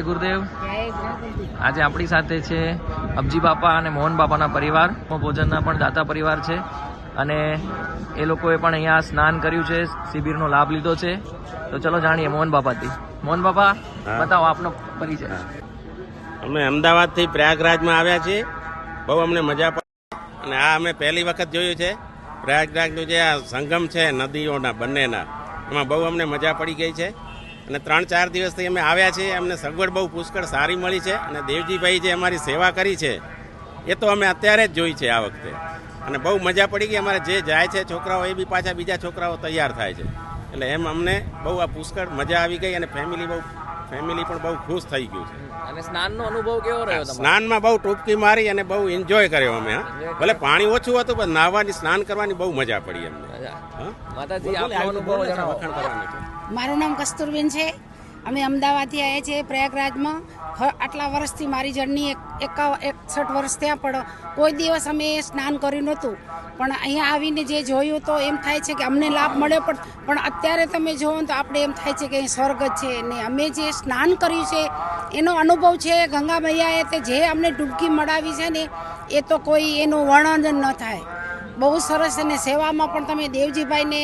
જય ગુરુદેવ. આજે આપણી સાથે છે અબજી બાપા અને મોહન બાપાના પરિવાર. ભોજનના પણ દાતા પરિવાર છે અને એ લોકોએ પણ અહીંયા સ્નાન કર્યું છે, શિબિરનો લાભ લીધો છે. તો ચલો જાણીએ મોહન બાપાથી. મોહન બાપા, બતાવો આપનો પરિચય. અમે અમદાવાદથી પ્રયાગરાજમાં આવ્યા છીએ. બહુ અમને મજા પડી અને આ અમે પહેલી વખત જોયું છે. પ્રયાગરાજનું જે આ સંગમ છે નદીઓના બંનેના, એમાં બહુ અમને મજા પડી ગઈ છે. અને 3-4 દિવસથી અમે આવ્યા છીએ. અમને સગવડ બહુ પુષ્કળ સારી મળી છે. અને દેવજીભાઈ જે અમારી સેવા કરી છે એ તો અમે અત્યારે જ જોઈ છે આ વખતે. અને બહુ મજા પડી ગઈ. અમારે જે જાય છે છોકરાઓ એ બી પાછા બીજા છોકરાઓ તૈયાર થાય છે. એટલે એમ અમને બહુ આ પુષ્કળ મજા આવી ગઈ અને ફેમિલી પણ બહુ ખુશ થઈ ગયું છે. અને સ્નાનનો અનુભવ કેવો રહ્યો તમારો? સ્નાનમાં બહુ ટૂબકી મારી અને બહુ એન્જોય કર્યો અમે. ભલે પાણી ઓછું હતું પણ નાહવાની સ્નાન કરવાની બહુ મજા પડી અમને. માતાજી, આપનો અનુભવ જણાવો. મારું નામ કસ્તુરબેન છે. અમે અમદાવાદથી આવ્યા છીએ પ્રયાગરાજમાં. આટલા વર્ષથી મારી જર્ની 61 વર્ષ થયા, પણ કોઈ દિવસ અમે સ્નાન કર્યું નહોતું. પણ અહીંયા આવીને જે જોયું તો એમ થાય છે કે અમને લાભ મળ્યો, પણ અત્યારે તમે જોવો તો આપણે એમ થાય છે કે અહીં સ્વર્ગ જ છે. ને અમે જે સ્નાન કર્યું છે એનો અનુભવ છે. ગંગા મૈયાએ તે જે અમને ડૂબકી મડાવી છે ને એ તો કોઈ એનું વર્ણન ન થાય. બહુ સરસ. અને સેવામાં પણ તમે દેવજીભાઈને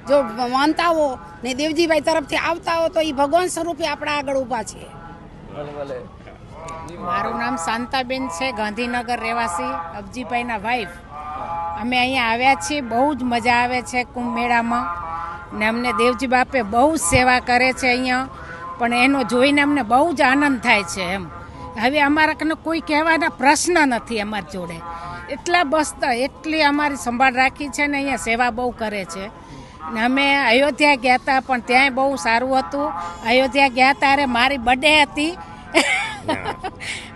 જો માનતા હો ને દેવજીભાઈ તરફથી આવતા હો તો એ ભગવાન સ્વરૂપે આપણા આગળ ઊભા છે. મારું નામ શાંતાબેન છે, ગાંધીનગર રહેવાસી, અબજીભાઈના વાઈફ. અમે અહીંયા આવ્યા છીએ. બહુ જ મજા આવે છે કુંભ મેળામાં ને અમને દેવજી બાપે બહુ જ સેવા કરે છે અહીંયા. પણ એનો જોઈને અમને બહુ જ આનંદ થાય છે. એમ હવે અમારા કને કોઈ કહેવાના પ્રશ્ન નથી અમારી જોડે. એટલા બસતા એટલી અમારી સંભાળ રાખી છે ને અહીંયા સેવા બહુ કરે છે. ને અમે અયોધ્યા ગયા હતા પણ ત્યાંય બહુ સારું હતું. અયોધ્યા ગયા ત્યારે મારી બર્થડે હતી.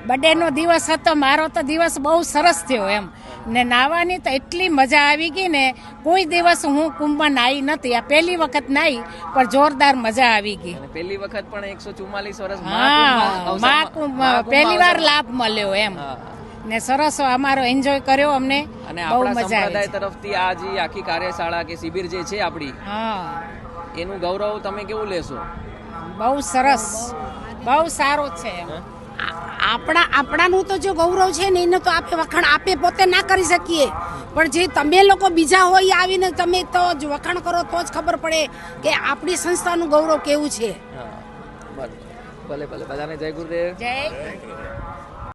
બર્થડેનો દિવસ હતો મારો, તો દિવસ બહુ સરસ થયો એમ. ને નાવાની તો એટલી મજા આવી ગઈ ને, કોઈ દિવસ હું કુંભમાં નાહી નથી. આ પહેલી વખત નાહી પણ જોરદાર મજા આવી ગઈ. પહેલી વખત પણ 144 વર્ષ મહાકુંભ પહેલી વાર લાભ મળ્યો એમ. ને સરસ અમારો એન્જોય કર્યો અમને. અને બહુ આપણા મજા આવી સંપ્રદાય તરફથી આ જે આખી કાર્યશાળા કે શિબિર જે છે આપણી, એનું ગૌરવ તમે કેવું લેશો? બહુ સરસ, બહુ સારું છે. આપણાનું તો જો ગૌરવ છે ને એને તો આપણે વખાણ આપે પોતે ના કરી શકીએ, પણ જે તમે લોકો બીજા હોય આવીને તમે તો જ વખાણ કરો તો જ ખબર પડે કે આપણી સંસ્થાનું ગૌરવ કેવું છે. ભલે ભલે. બધાને જય ગુરુદેવ. જય